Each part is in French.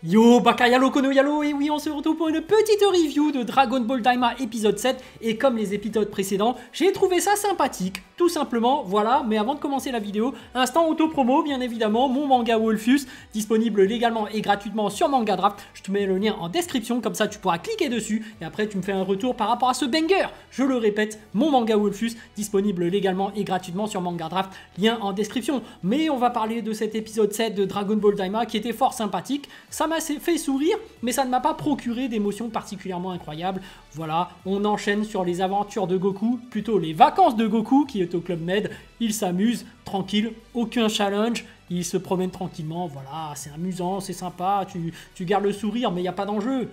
Yo, Baka Yalo Kono Yalo, et oui, on se retrouve pour une petite review de Dragon Ball Daima épisode 7, et comme les épisodes précédents, j'ai trouvé ça sympathique, tout simplement, voilà, mais avant de commencer la vidéo, instant auto-promo, bien évidemment, mon manga Wolfus, disponible légalement et gratuitement sur Manga Draft, je te mets le lien en description, comme ça tu pourras cliquer dessus, et après tu me fais un retour par rapport à ce banger, je le répète, mon manga Wolfus, disponible légalement et gratuitement sur Manga Draft, lien en description, mais on va parler de cet épisode 7 de Dragon Ball Daima, qui était fort sympathique, ça m'a fait sourire, mais ça ne m'a pas procuré d'émotions particulièrement incroyables. Voilà, on enchaîne sur les aventures de Goku, plutôt les vacances de Goku qui est au Club Med. Il s'amuse, tranquille, aucun challenge, il se promène tranquillement, voilà, c'est amusant, c'est sympa, tu gardes le sourire, mais il n'y a pas d'enjeu.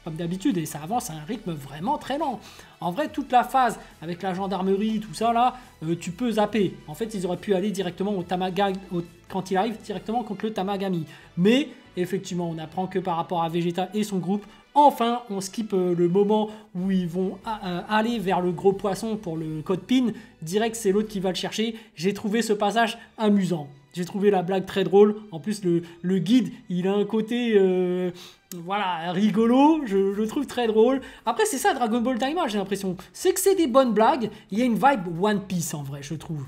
Comme d'habitude, et ça avance à un rythme vraiment très lent. En vrai, toute la phase avec la gendarmerie, tout ça là, tu peux zapper. En fait, ils auraient pu aller directement au quand il arrive directement contre le Tamagami. Mais effectivement, on apprend que par rapport à Vegeta et son groupe, enfin, on skip le moment où ils vont aller vers le gros poisson pour le code PIN. Direct, c'est l'autre qui va le chercher. J'ai trouvé ce passage amusant. J'ai trouvé la blague très drôle. En plus, le guide, il a un côté voilà, rigolo. Je le trouve très drôle. Après, c'est ça Dragon Ball Daima, j'ai l'impression. C'est que c'est des bonnes blagues. Il y a une vibe One Piece en vrai, je trouve.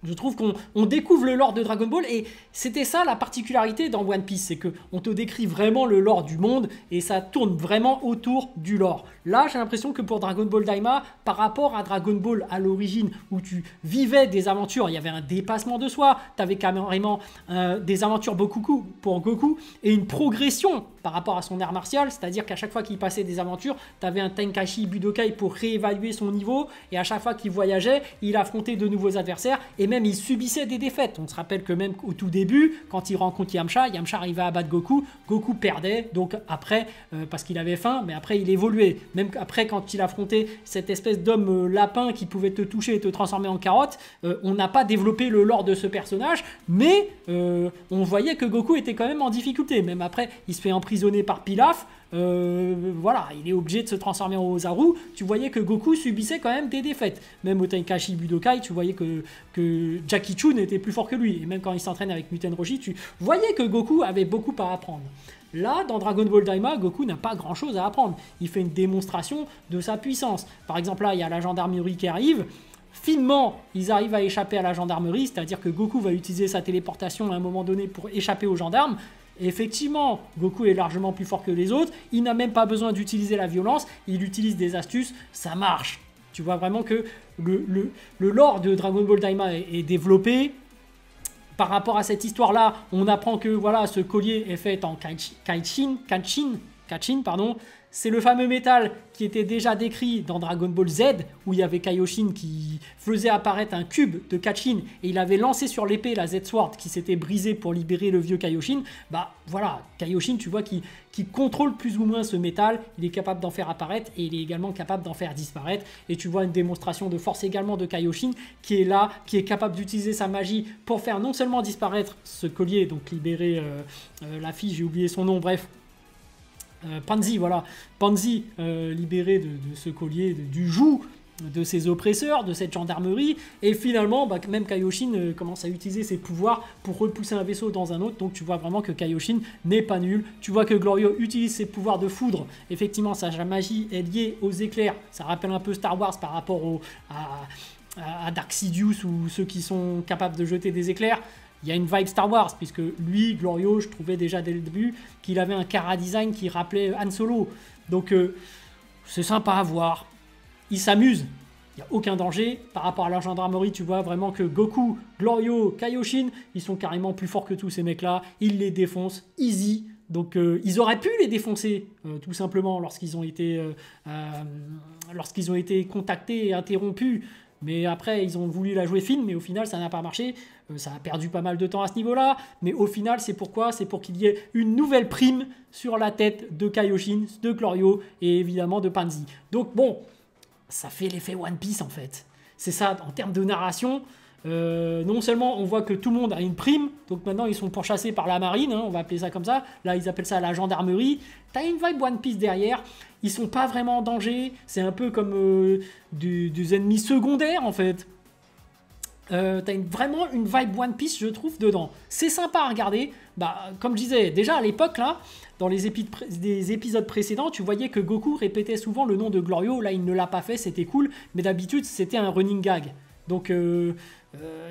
Je trouve qu'on découvre le lore de Dragon Ball et c'était ça la particularité dans One Piece, c'est qu'on te décrit vraiment le lore du monde et ça tourne vraiment autour du lore. Là, j'ai l'impression que pour Dragon Ball Daima, par rapport à Dragon Ball à l'origine où tu vivais des aventures, il y avait un dépassement de soi, tu avais carrément des aventures pour Goku et une progression par rapport à son art martial, c'est-à-dire qu'à chaque fois qu'il passait des aventures, tu avais un Tenkaichi Budokai pour réévaluer son niveau et à chaque fois qu'il voyageait, il affrontait de nouveaux adversaires et même il subissait des défaites. On se rappelle que même au tout début, quand il rencontre Yamcha arrivait à battre Goku, Goku perdait, donc après, parce qu'il avait faim, mais après il évoluait. Même après, quand il affrontait cette espèce d'homme lapin qui pouvait te toucher et te transformer en carotte, on n'a pas développé le lore de ce personnage, mais on voyait que Goku était quand même en difficulté. Même après, il se fait emprisonner par Pilaf, voilà, il est obligé de se transformer en Ozaru. Tu voyais que Goku subissait quand même des défaites. Même au Tenkaichi Budokai, tu voyais que Jackie Chun était plus fort que lui. Et même quand il s'entraîne avec Muten Roshi, tu voyais que Goku avait beaucoup à apprendre. Là, dans Dragon Ball Daima, Goku n'a pas grand chose à apprendre. Il fait une démonstration de sa puissance. Par exemple, là, il y a la gendarmerie qui arrive. Finement, ils arrivent à échapper à la gendarmerie, c'est-à-dire que Goku va utiliser sa téléportation à un moment donné pour échapper aux gendarmes. Et effectivement, Goku est largement plus fort que les autres, il n'a même pas besoin d'utiliser la violence, il utilise des astuces, ça marche. Tu vois vraiment que le lore de Dragon Ball Daima est développé. Par rapport à cette histoire-là, on apprend que voilà, ce collier est fait en Kachin, pardon. C'est le fameux métal qui était déjà décrit dans Dragon Ball Z, où il y avait Kaioshin qui faisait apparaître un cube de Kachin, et il avait lancé sur l'épée la Z-Sword qui s'était brisée pour libérer le vieux Kaioshin. Bah voilà, Kaioshin, tu vois, qui contrôle plus ou moins ce métal, il est capable d'en faire apparaître, et il est également capable d'en faire disparaître. Et tu vois une démonstration de force également de Kaioshin, qui est là, qui est capable d'utiliser sa magie pour faire non seulement disparaître ce collier, donc libérer la fille, j'ai oublié son nom, bref, Panzi, voilà, Panzi libéré de ce collier, du joug de ses oppresseurs, de cette gendarmerie, et finalement, bah, même Kaioshin commence à utiliser ses pouvoirs pour repousser un vaisseau dans un autre, donc tu vois vraiment que Kaioshin n'est pas nul. Tu vois que Glorio utilise ses pouvoirs de foudre, effectivement sa magie est liée aux éclairs, ça rappelle un peu Star Wars par rapport à Dark Sidious ou ceux qui sont capables de jeter des éclairs. Il y a une vibe Star Wars, puisque lui, Glorio, je trouvais déjà dès le début qu'il avait un chara-design qui rappelait Han Solo. Donc, c'est sympa à voir. Il s'amuse. Il n'y a aucun danger. Par rapport à la gendarmerie, tu vois vraiment que Goku, Glorio, Kaioshin, ils sont carrément plus forts que tous ces mecs-là. Ils les défoncent easy. Donc, ils auraient pu les défoncer, tout simplement, lorsqu'ils ont été contactés et interrompus. Mais après, ils ont voulu la jouer fine, mais au final, ça n'a pas marché. Ça a perdu pas mal de temps à ce niveau-là. Mais au final, c'est pourquoi? C'est pour qu'il y ait une nouvelle prime sur la tête de Kaioshin, de Glorio et évidemment de Panzi. Donc bon, ça fait l'effet One Piece en fait. C'est ça, en termes de narration. Non seulement on voit que tout le monde a une prime, donc maintenant ils sont pourchassés par la marine, hein, on va appeler ça comme ça, là ils appellent ça la gendarmerie, t'as une vibe One Piece derrière, ils sont pas vraiment en danger, c'est un peu comme des ennemis secondaires en fait. T'as vraiment une vibe One Piece, je trouve, dedans. C'est sympa à regarder. Bah, comme je disais, déjà à l'époque, là, dans les épisodes précédents, tu voyais que Goku répétait souvent le nom de Glorio. Là, il ne l'a pas fait, c'était cool. Mais d'habitude, c'était un running gag. Donc,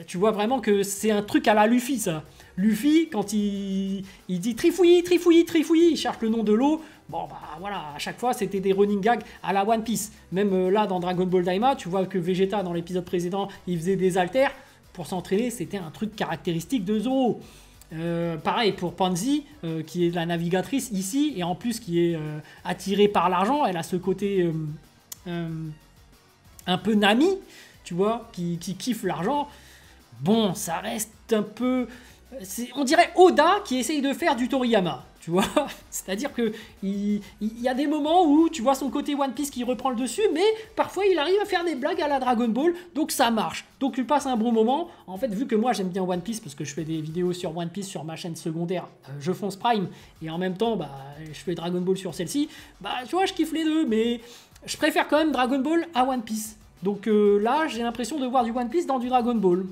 tu vois vraiment que c'est un truc à la Luffy, ça. Luffy, quand il dit Trifouille, Trifouille, Trifouille, il cherche le nom de l'eau. Bon, bah voilà, à chaque fois, c'était des running gags à la One Piece. Même là, dans Dragon Ball Daima, tu vois que Vegeta, dans l'épisode précédent, il faisait des haltères. Pour s'entraîner, c'était un truc caractéristique de Zoro. Pareil pour Pansy, qui est la navigatrice ici, et en plus qui est attirée par l'argent. Elle a ce côté un peu Nami, tu vois, qui kiffe l'argent. Bon, ça reste un peu... On dirait Oda qui essaye de faire du Toriyama, tu vois. C'est-à-dire que il y a des moments où tu vois son côté One Piece qui reprend le dessus, mais parfois il arrive à faire des blagues à la Dragon Ball, donc ça marche. Donc tu passes un bon moment. En fait, vu que moi j'aime bien One Piece, parce que je fais des vidéos sur One Piece sur ma chaîne secondaire, Je Fonce Prime, et en même temps, bah, je fais Dragon Ball sur celle-ci, bah tu vois, je kiffe les deux, mais je préfère quand même Dragon Ball à One Piece. Donc là, j'ai l'impression de voir du One Piece dans du Dragon Ball.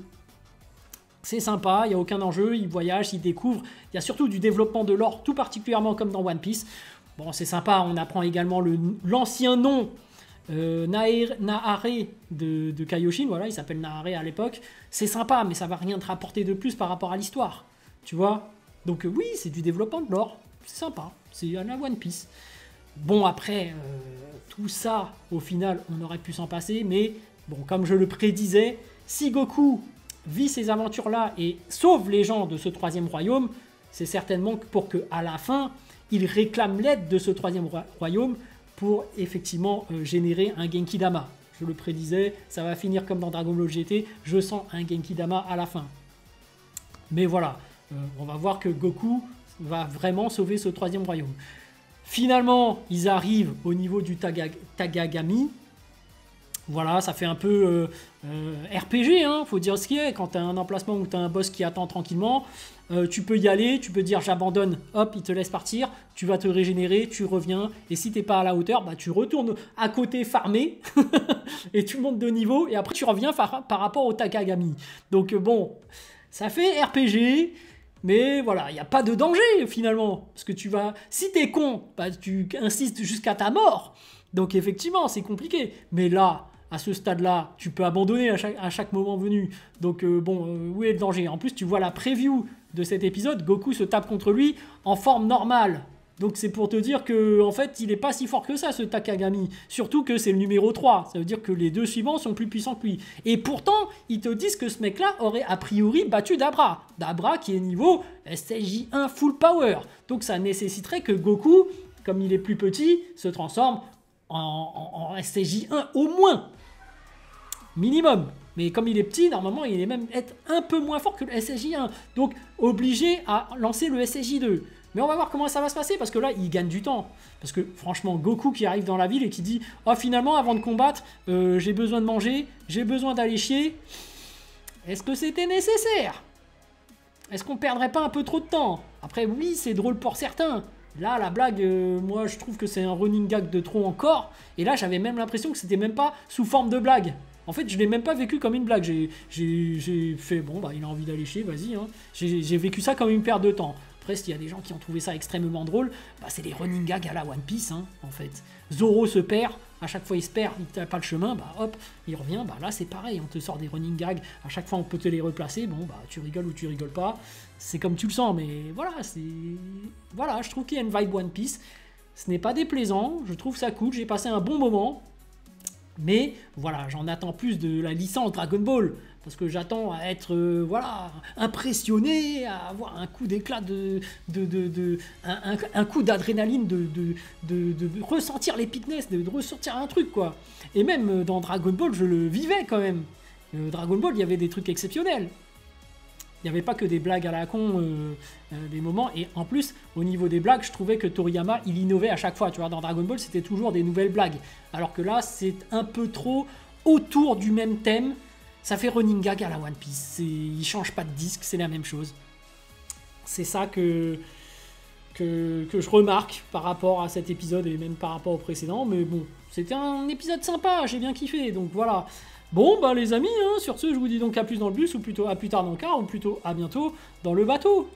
C'est sympa, il n'y a aucun enjeu, il voyage, il découvre. Il y a surtout du développement de l'or, tout particulièrement comme dans One Piece. Bon, c'est sympa, on apprend également l'ancien nom Nahare de Kaioshin. Voilà, il s'appelle Nahare à l'époque. C'est sympa, mais ça va rien te rapporter de plus par rapport à l'histoire. Tu vois? Donc oui, c'est du développement de l'or. C'est sympa, c'est à la One Piece. Bon, après, tout ça, au final, on aurait pu s'en passer. Mais bon, comme je le prédisais, si Goku vit ces aventures-là et sauve les gens de ce troisième royaume, c'est certainement pour qu'à la fin, il réclame l'aide de ce troisième royaume pour effectivement générer un Genki Dama. Je le prédisais, ça va finir comme dans Dragon Ball GT, je sens un Genki Dama à la fin. Mais voilà, on va voir que Goku va vraiment sauver ce troisième royaume. Finalement, ils arrivent au niveau du Tagagami. Voilà, ça fait un peu RPG, hein, faut dire ce qui est. Quand tu as un emplacement où tu as un boss qui attend tranquillement, tu peux y aller, tu peux dire j'abandonne, hop, il te laisse partir, tu vas te régénérer, tu reviens, et si t'es pas à la hauteur, bah, tu retournes à côté farmer, et tu montes de niveau, et après tu reviens par rapport au Takagami. Donc bon, ça fait RPG, mais voilà, il n'y a pas de danger finalement, parce que tu vas, si t'es con, bah, tu insistes jusqu'à ta mort, donc effectivement c'est compliqué, mais là, à ce stade-là, tu peux abandonner à chaque moment venu. Donc bon, où est le danger? En plus, tu vois la preview de cet épisode, Goku se tape contre lui en forme normale. Donc c'est pour te dire que en fait, il n'est pas si fort que ça, ce Takagami. Surtout que c'est le numéro 3. Ça veut dire que les deux suivants sont plus puissants que lui. Et pourtant, ils te disent que ce mec-là aurait a priori battu Dabra. Dabra qui est niveau SSJ1 full power. Donc ça nécessiterait que Goku, comme il est plus petit, se transforme en SSJ1 au moins. Minimum. Mais comme il est petit, normalement, il est même être un peu moins fort que le SSJ1. Donc, obligé à lancer le SSJ2. Mais on va voir comment ça va se passer, parce que là, il gagne du temps. Parce que, franchement, Goku qui arrive dans la ville et qui dit « Oh, finalement, avant de combattre, j'ai besoin de manger, j'ai besoin d'aller chier. » Est-ce que c'était nécessaire? Est-ce qu'on perdrait pas un peu trop de temps? Après, oui, c'est drôle pour certains. Là, la blague, moi, je trouve que c'est un running gag de trop encore. Et là, j'avais même l'impression que c'était même pas sous forme de blague. En fait, je l'ai même pas vécu comme une blague. J'ai fait, bon, bah, il a envie d'aller chier, vas-y. Hein. J'ai vécu ça comme une perte de temps. Après, s'il y a des gens qui ont trouvé ça extrêmement drôle, bah, c'est des running gags à la One Piece, hein, en fait. Zoro se perd, à chaque fois il se perd, il n'a pas le chemin, bah hop, il revient, bah là c'est pareil, on te sort des running gags, à chaque fois on peut te les replacer, bon, bah tu rigoles ou tu rigoles pas, c'est comme tu le sens, mais voilà, voilà, je trouve qu'il y a une vibe One Piece. Ce n'est pas déplaisant, je trouve ça cool, j'ai passé un bon moment. Mais voilà, j'en attends plus de la licence Dragon Ball. Parce que j'attends à être voilà, impressionné, à avoir un coup d'éclat, un coup d'adrénaline, de ressentir l'épicness, de ressentir un truc, quoi. Et même dans Dragon Ball, je le vivais quand même. Dragon Ball, il y avait des trucs exceptionnels. Il n'y avait pas que des blagues à la con, des moments. Et en plus, au niveau des blagues, je trouvais que Toriyama, il innovait à chaque fois. Tu vois, dans Dragon Ball, c'était toujours des nouvelles blagues. Alors que là, c'est un peu trop autour du même thème. Ça fait running gag à la One Piece. Il ne change pas de disque, c'est la même chose. C'est ça que je remarque par rapport à cet épisode et même par rapport au précédent. Mais bon, c'était un épisode sympa, j'ai bien kiffé. Donc voilà. Bon, bah les amis, hein, sur ce, je vous dis donc à plus dans le bus, ou plutôt à plus tard dans le car, ou plutôt à bientôt dans le bateau.